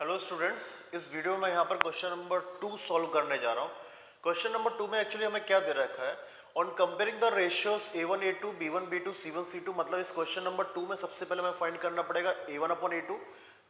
Hello students, इस video में यहाँ पर क्वेश्चन नंबर 2 सॉल्व करने जा रहा हूँ। क्वेश्चन नंबर 2 में एक्चुअली हमें क्या दे रखा है, on comparing the ratios A1 A2 B1 B2 C1 C2। मतलब इस क्वेश्चन नंबर 2 में सबसे पहले हमें फाइंड करना पड़ेगा A1 upon A2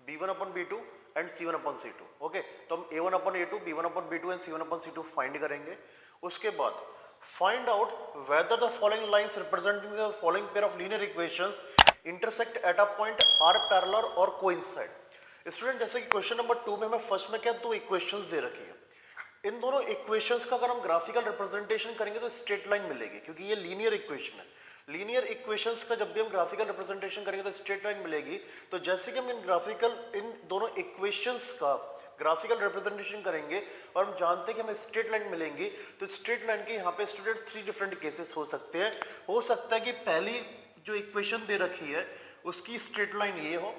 B1 upon B2 and C1 upon C2। Okay, तो हम A1 upon A2 B1 upon B2 and C1 upon C2 find करेंगे। उसके बाद find out whether the following lines representing the following pair of linear equations intersect at a point or parallel और coincide. Student, जैसे कि question number 2 में हमें first में क्या दो इक्वेशंस दे रखी है। इन दोनों इक्वेशंस का अगर हम ग्राफिकल रिप्रेजेंटेशन करेंगे तो स्ट्रेट लाइन मिलेगी, क्योंकि ये लीनियर इक्वेशन है। लीनियर इक्वेशंस का जब भी हम ग्राफिकल रिप्रेजेंटेशन करेंगे तो स्ट्रेट लाइन मिलेगी। तो जैसे कि हम इन दोनों इक्वेशंस का ग्राफिकल रिप्रेजेंटेशन करेंगे और हम जानते हैं कि हमें स्ट्रेट लाइन मिलेंगी, तो स्ट्रेट लाइन के यहाँ पे स्टूडेंट 3 डिफरेंट केसेस हो सकते हैं। हो सकता है कि पहली जो इक्वेशन दे रखी है उसकी स्ट्रेट लाइन ये हो,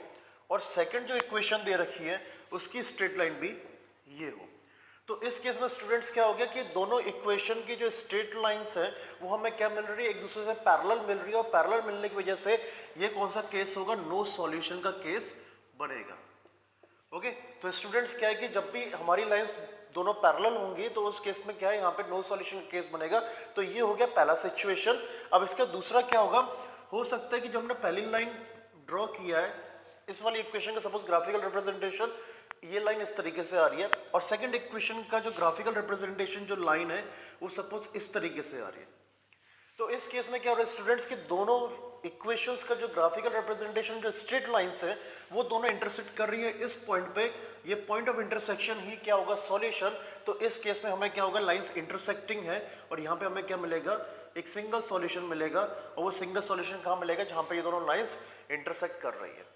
और सेकंड जो इक्वेशन दे रखी है उसकी स्ट्रेट लाइन भी ये हो। तो इस केस में स्टूडेंट्स क्या हो गया कि दोनों इक्वेशन की जो स्ट्रेट लाइंस है वो हमें क्या मिल रही है, एक दूसरे से पैरेलल मिल रही है, और पैरेलल मिलने की वजह से ये कौन सा केस होगा, नो सॉल्यूशन का केस बनेगा। ओके, तो स्टूडेंट्स क्या है कि जब भी हमारी लाइंस दोनों पैरेलल होंगी तो उस केस में क्या है, यहाँ पे नो सॉल्यूशन का केस बनेगा। तो ये हो गया पहला सिचुएशन। अब इसका दूसरा क्या होगा, हो सकता है कि जो हमने पहली लाइन ड्रॉ किया है इस वाली इक्वेशन का, सपोज ग्राफिकल रिप्रेजेंटेशन ये लाइन इस तरीके से आ रही है, और सेकंड इक्वेशन का जो ग्राफिकल रिप्रेजेंटेशन जो लाइन है वो सपोज इस तरीके से आ रही है। तो इस केस में क्या हो रहा है स्टूडेंट्स कि दोनों इक्वेशंस का जो ग्राफिकल रिप्रेजेंटेशन जो स्ट्रेट लाइंस है वो दोनों इंटरसेक्ट कर रही है इस पॉइंट पे। ये पॉइंट ऑफ इंटरसेक्शन ही क्या होगा, सॉल्यूशन। तो इस केस में हमें क्या होगा, लाइंस इंटरसेक्टिंग है, और यहाँ पे हमें क्या मिलेगा, एक सिंगल सॉल्यूशन मिलेगा। और वो सिंगल सॉल्यूशन कहाँ मिलेगा, जहाँ पे ये दोनों लाइंस इंटरसेक्ट कर रही है।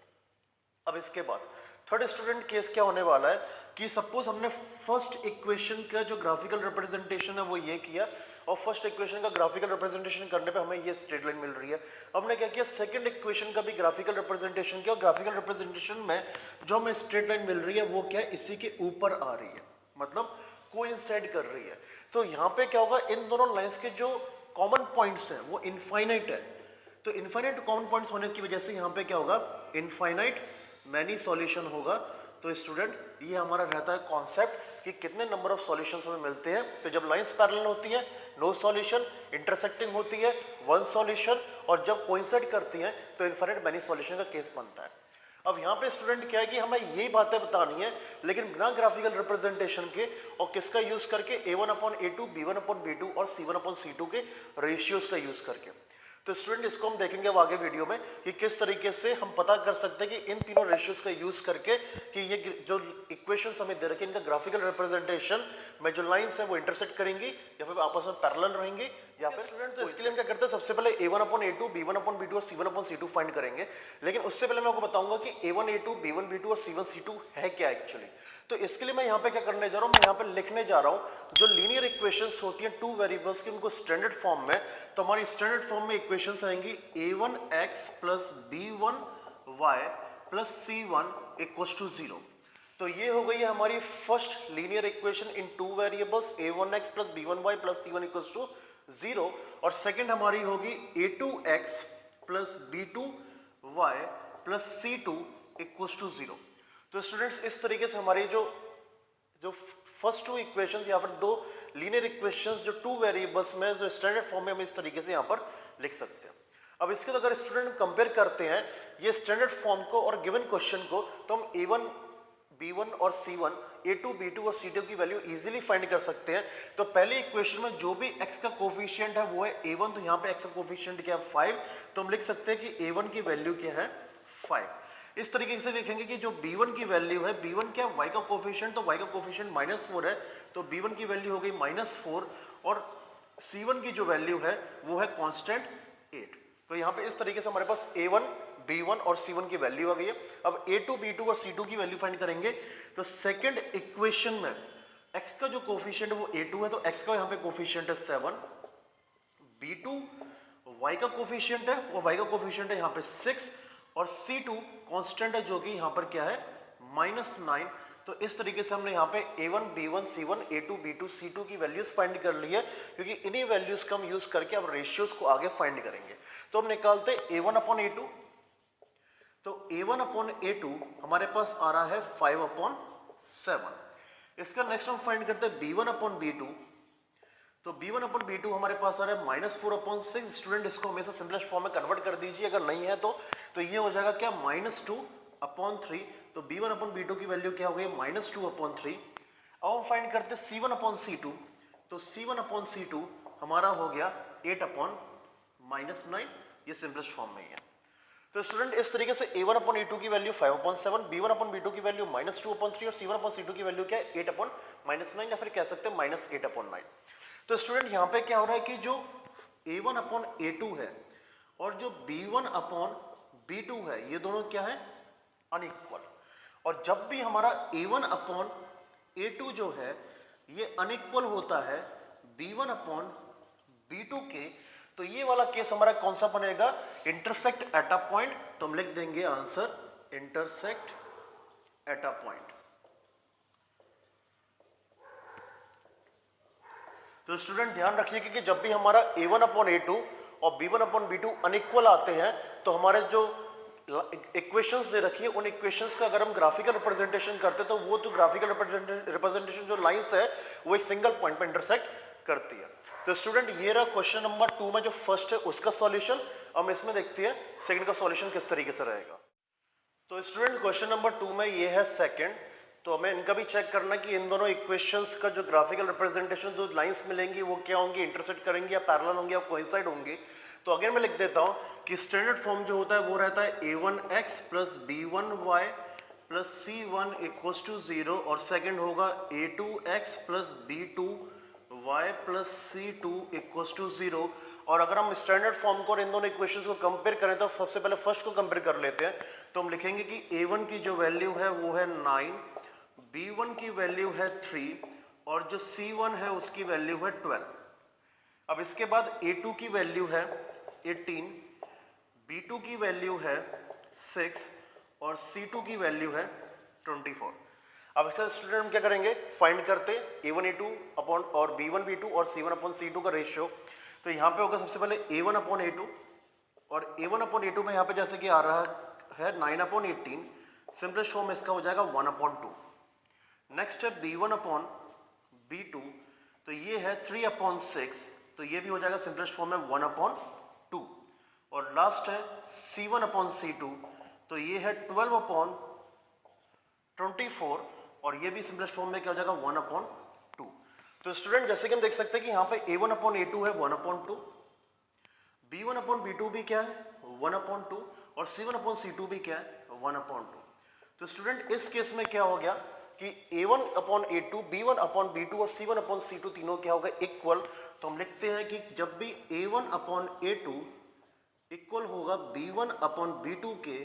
अब इसके बाद थर्ड स्टूडेंट केस क्या होने वाला है कि सपोज हमने फर्स्ट इक्वेशन का जो ग्राफिकल रिप्रेजेंटेशन है वो ये किया, और फर्स्ट इक्वेशन का ग्राफिकल रिप्रेजेंटेशन करने पे हमें ये स्ट्रेट लाइन मिल रही है। अब हमने क्या किया, सेकंड इक्वेशन का भी ग्राफिकल रिप्रेजेंटेशन किया, और ग्राफिकल रिप्रेजेंटेशन में जो हमें स्ट्रेट लाइन मिल रही है वो क्या है, इसी के ऊपर आ रही है, मतलब कोइंसाइड कर रही है। तो यहाँ पे क्या होगा, इन दोनों लाइंस के जो कॉमन पॉइंट्स हैं वो इनफाइनाइट है। तो इनफाइनाइट कॉमन पॉइंट्स होने की वजह से यहाँ पे क्या होगा, इनफाइनाइट मैनी सॉल्यूशन होगा। तो स्टूडेंट ये हमारा रहता है कॉन्सेप्ट कि कितने नंबर ऑफ सॉल्यूशंस हमें मिलते हैं। तो जब लाइंस पैरेलल होती है नो सॉल्यूशन, इंटरसेक्टिंग होती है वन सॉल्यूशन, और जब कोइंसाइड करती हैं तो इनफाइनाइट मैनी सॉल्यूशन का केस बनता है। अब यहाँ पे स्टूडेंट क्या है कि हमें यही बातें बतानी है, लेकिन बिना ग्राफिकल रिप्रेजेंटेशन के, और किसका यूज करके, A1 upon A2 B1 upon B2 और C1 अपॉन C2 के रेशियोज का यूज करके। तो स्टूडेंट इसको हम देखेंगे अब आगे वीडियो में कि किस तरीके से हम पता कर सकते हैं कि इन तीनों रेशियोज का यूज करके कि ये जो इक्वेशंस हमें दे रखे हैं इनका ग्राफिकल रिप्रेजेंटेशन में जो लाइंस है वो इंटरसेक्ट करेंगी या फिर आपस में पैरेलल रहेंगे या फिर स्टूडेंट। तो इसके लिए हम क्या करते हैं, सबसे पहले A1 upon A2 B1 upon B2 और C1 अपॉन C2 फाइंड करेंगे। लेकिन उससे पहले मैं आपको बताऊंगा कि A1 A2 B1 B2 और C1 C2 है क्या एक्चुअली। तो इसके लिए मैं यहाँ पे क्या करने जा रहा हूँ, मैं यहाँ पे लिखने जा रहा हूँ जो लीनियर इक्वेशंस होती हैं टू वेरिएबल्स की, उनको स्टैंडर्ड फॉर्म में। तो हमारी स्टैंडर्ड फॉर्म में इक्वेशंस आएंगी A1x plus B1y plus C1 equals to 0। तो ये हो गई है हमारी first linear equation in two variables A1x plus B1y plus C1 equals to 0। और सेकंड हमारी होगी A2x plus B2y plus C2 equals to 0। तो स्टूडेंट्स इस तरीके से हमारी जो फर्स्ट टू इक्वेशंस या फिर दो लीनियर इक्वेशंस जो टू वेरिएबल्स में जो स्टैंडर्ड फॉर्म में हम इस तरीके से यहाँ पर लिख सकते हैं। अब इसके अगर स्टूडेंट कंपेयर करते हैं ये स्टैंडर्ड फॉर्म को और गिवन क्वेश्चन को, तो हम A1 B1 और C1 A2 B2 और C2 की वैल्यू इजीली फाइंड कर सकते हैं। तो पहले इक्वेशन में जो भी x का कोफिशिएंट है वो है A1, तो यहाँ पे x का कोफिशिएंट क्या है 5, तो हम लिख सकते हैं कि A1 की वैल्यू क्या है 5। इस तरीके से लिखेंगे कि जो B1 की वैल्यू है, B1 क्या y का कोफिशिएंट, तो y का कोफिशिएंट -4 है, तो B1 की वैल्यू हो गई -4, और C1 की जो वैल्यू है वो है कांस्टेंट 8। तो यहाँ पे इस तरीके से हमारे पास A1 B1 और C1 की वैल्यू आ गई है। अब A2 B2 और C2 की वैल्यू फाइंड करेंगे। तो सेकंड इक्वेशन में x का जो कोफिशिएंट है वो A2 है, तो x का यहाँ पे कोफिशिएंट है 7, B2 y का कोफिशिएंट है, वो y का कोफिशिएंट है यहाँ पे 6, और C2 कांस्टेंट है जो कि यहाँ पर क्या है -9। तो इस तरीके से हमने यहाँ पे A1 B1 C1 A2 B2 C2 की वैल्यूज फाइंड कर ली है, क्योंकि इन्हीं वैल्यूज का हम यूज करके अब रेशियोज को आगे फाइंड करेंगे। तो हम निकालते A1 अपॉन A2, तो a1 अपॉन a2 हमारे पास आ रहा है 5/7। इसका नेक्स्ट हम फाइंड करते हैं b1 अपॉन b2। तो b1 अपॉन b2 हमारे पास आ रहा है -4/6। स्टूडेंट इसको हमेशा सिंपलेस्ट फॉर्म में कन्वर्ट कर दीजिए, अगर नहीं है तो ये हो जाएगा क्या -2/3। तो b1 अपॉन b2 की वैल्यू क्या हो गई -2/3। अब हम फाइंड करते हैं c1 अपॉन c2। तो c1 अपॉन c2 हमारा हो गया 8/-9। ये सिंपलेस्ट फॉर्म में ही है। तो स्टूडेंट इस तरीके से a1 अपॉन a2 की वैल्यू 5/7, b1 अपॉन b2 की वैल्यू -2/3 और c1 अपॉन c2 की वैल्यू क्या है 8/-9 या फिर कह सकते हैं -8/9। तो स्टूडेंट यहाँ पे क्या हो रहा है कि जो a1 अपॉन a2 है और जो b1 अपॉन b2 है ये दोनों क्या है अनइक्वल। और जब भी हमारा a1 अपॉन a2 जो है ये अनइक्वल होता है b1 अपॉन b2 के, तो ये वाला केस हमारा कौन सा बनेगा इंटरसेक्ट एट अ पॉइंट। तो हम लिख देंगे answer intersect at a point. तो स्टूडेंट ध्यान रखिए कि जब भी हमारा a1 अपॉन a2 और b1 अपॉन b2 अनइक्वल आते हैं तो हमारे जो इक्वेशंस दे रखी है उन इक्वेशंस का अगर हम ग्राफिकल रिप्रेजेंटेशन करते हैं तो वो तो ग्राफिकल रिप्रेजेंटेशन जो लाइंस है वो एक सिंगल पॉइंट पे इंटरसेक्ट करती है। तो स्टूडेंट ये रहा क्वेश्चन नंबर 2 में जो फर्स्ट है उसका सॉल्यूशन। हम इसमें देखते हैं सेकंड का सॉल्यूशन किस तरीके से रहेगा। तो स्टूडेंट क्वेश्चन नंबर 2 में ये है सेकंड। तो हमें इनका भी चेक करना है कि इन दोनों इक्वेशंस का जो ग्राफिकल रिप्रेजेंटेशन जो लाइंस मिलेंगी वो क्या होंगी इंटरसेक्ट करेंगी या पैरेलल होंगी या कोइंसाइड होंगी। तो अगेन मैं लिख देता हूं कि स्टैंडर्ड फॉर्म जो होता है वो रहता है a1x plus b1y plus c1 equals to 0 और सेकंड होगा a2x plus b2y plus c2 equals to 0। और अगर हम स्टैंडर्ड फॉर्म को और इन दोनों इक्वेशंस को कंपेयर करें तो सबसे पहले फर्स्ट को कंपेयर कर लेते हैं। तो हम लिखेंगे कि a1 की जो वैल्यू है वो है 9, b1 की वैल्यू है 3 और जो c1 है उसकी वैल्यू है 12। अब इसके बाद a2 की वैल्यू है 18, b2 की वैल्यू है 6 और c2 की वैल्यू है 24। अब इसका स्टूडेंट हम क्या करेंगे फाइंड करते a1 a2 अपॉन और b1 b2 और c1 अपॉन c2 का रेशियो। तो यहाँ पे होगा सबसे पहले a1 अपॉन a2 और a1 अपॉन a2 में यहाँ पे जैसे कि आ रहा है 9 अपॉन 18, सिंपलेस्ट फॉर्म इसका हो जाएगा 1 अपॉन 2। नेक्स्ट है b1 अपॉन b2, तो ये है 3 अपॉन 6, तो ये भी हो जाएगा सिंपलेस्ट फॉर्म में 1 अपॉन 2। और लास्ट है c1 अपॉन c2, तो ये है 12 अपॉन 24 और ये भी सिंपलेस्ट फॉर्म में क्या हो जाएगा 1 अपॉन 2। तो स्टूडेंट जैसे कि हम देख सकते हैं कि यहाँ पे a1 अपॉन a2 है 1 अपॉन 2, b1 अपॉन b2 भी क्या है 1 अपॉन 2 और c1 अपॉन c2 भी क्या है 1 अपॉन 2। तो स्टूडेंट इस केस में क्या हो गया कि a1 upon a2, b1 upon b2 और c1 अपॉन c2 तीनों क्या होगा इक्वल। तो हम लिखते हैं कि जब भी a1 अपॉन a2 इक्वल होगा b1 अपॉन b2 के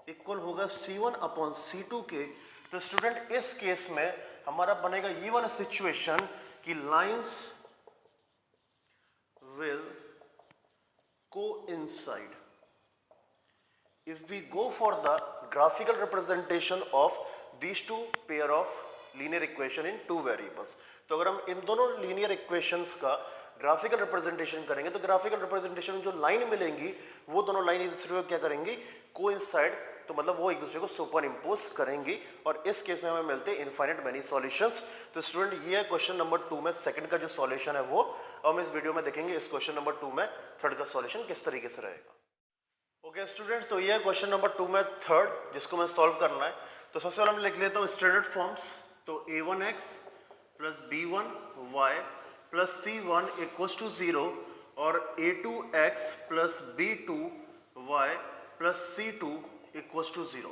इक्वल होगा c1 अपॉन c2 के, तो स्टूडेंट इस केस में हमारा बनेगा ये वाला सिचुएशन कि lines will coincide if we go for the graphical representation of these two pair of linear equation in two variables। तो अगर हम इन दोनों लीनियर इक्वेशंस का ग्राफिकल रिप्रेजेंटेशन करेंगे तो ग्राफिकल रिप्रेजेंटेशन जो लाइन मिलेंगी वो दोनों लाइन एक दूसरे को क्या करेंगी कोइंसाइड, तो मतलब वो एक दूसरे को सुपर इम्पोज करेंगी और इस केस में हमें मिलते हैं इनफाइनाइट मेनी सॉल्यूशंस। तो स्टूडेंट ये है क्वेश्चन नंबर 2 में सेकंड का जो सॉल्यूशन है वो, और हम इस वीडियो में देखेंगे इस क्वेश्चन नंबर 2 में थर्ड का सॉल्यूशन किस तरीके से रहेगा। ओके स्टूडेंट, तो ये है क्वेश्चन नंबर 2 में थर्ड जिसको मैं सॉल्व करना है। तो सबसे पहले मैं लिख लेता हूँ स्टैंडर्ड फॉर्म्स। तो a1x plus b1y plus c1 equals to 0 और a2x plus b2y plus c2 equals to 0।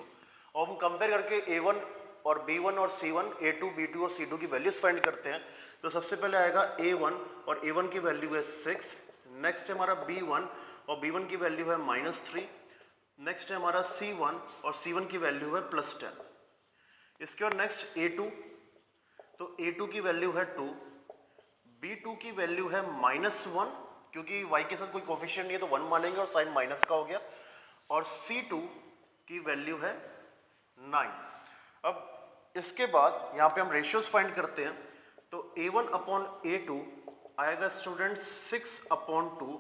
और हम कंपेयर करके a1 और b1 और c1, a2, b2 और c2 की वैल्यूज फाइंड करते हैं। तो सबसे पहले आएगा a1 और a1 की वैल्यू है 6। नेक्स्ट है हमारा b1 और b1 की वैल्यू है -3। नेक्स्ट है हमारा c1 और c1 की वैल्यू है +10। इसके बाद नेक्स्ट a2, तो a2 की वैल्यू है 2, b2 की वैल्यू है -1 क्योंकि y के साथ कोई कोफिशिएंट नहीं है तो 1 मानेंगे और साइन माइनस का हो गया, और c2 की वैल्यु है 9। अब इसके बाद यहाँ पे हम रेशियोज फाइंड करते हैं। तो a1 अपॉन a2 आएगा स्टूडेंट 6 अपॉन 2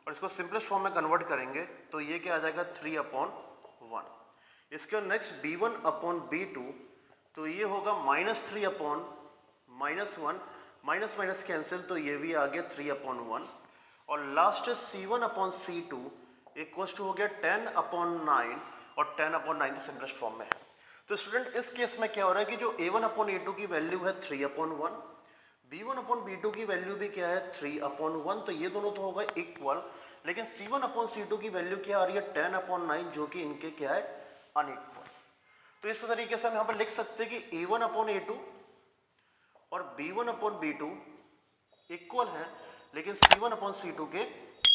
और इसको सिंपलेस्ट फॉर्म में कन्वर्ट करेंगे तो ये क्या आ जाएगा 3 अपॉन 1। इसके बाद नेक्स्ट b1 अपॉन b2, तो ये होगा -3 अपॉन -1, माइनस माइनस कैंसिल, तो ये भी आ गया 3 अपॉन 1, और last c1 upon c2 equal to हो गया 10 अपॉन 9, और 10 अपॉन 9 सिंपलेस्ट फॉर्म में है। तो स्टूडेंट इस केस में क्या हो रहा है कि जो a1 अपॉन a2 की वैल्यू है 3 अपॉन 1, b1 अपॉन b2 की वैल्यू भी क्या है 3 अपॉन 1, तो ये दोनों तो होगा इक्वल, लेकिन c1 अपॉन c2 की वैल्यू क्या आ रही है 10 अपॉन 9, जो कि इनके क्या है अनइक्वल। तो इस तरीके से हम यहाँ पर लिख सकते हैं कि a1 अपॉन a2 और b1 अपॉन b2 इक्वल है, लेकिन c1 अपॉन c2 के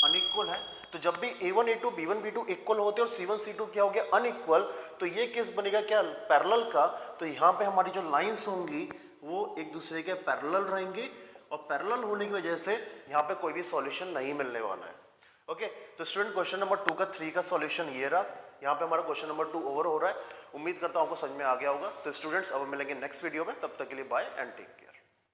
अनइक्वल है। तो जब भी a1 a2 b1 b2 equal होते हैं और c1 c2 क्या हो गया अनइक्वल, तो ये केस बनेगा क्या पैरेलल का। तो यहाँ पे हमारी जो लाइंस होंगी वो एक दूसरे के पैरेलल रहेंगी, और पैरेलल होने की वजह से यहाँ पे कोई भी सॉल्यूशन नहीं मिलने वाला है। ओके, तो स्टूडेंट क्वेश्चन नंबर 2 का 3 का सॉल्यूशन ये रहा। यहाँ पे हमारा क्वेश्चन नंबर 2 ओवर हो रहा है। उम्मीद करता हूँ आपको समझ में आ गया होगा। तो स्टूडेंट्स अब मिलेंगे नेक्स्ट वीडियो में, तब तक के लिए बाय एंड टेक केयर।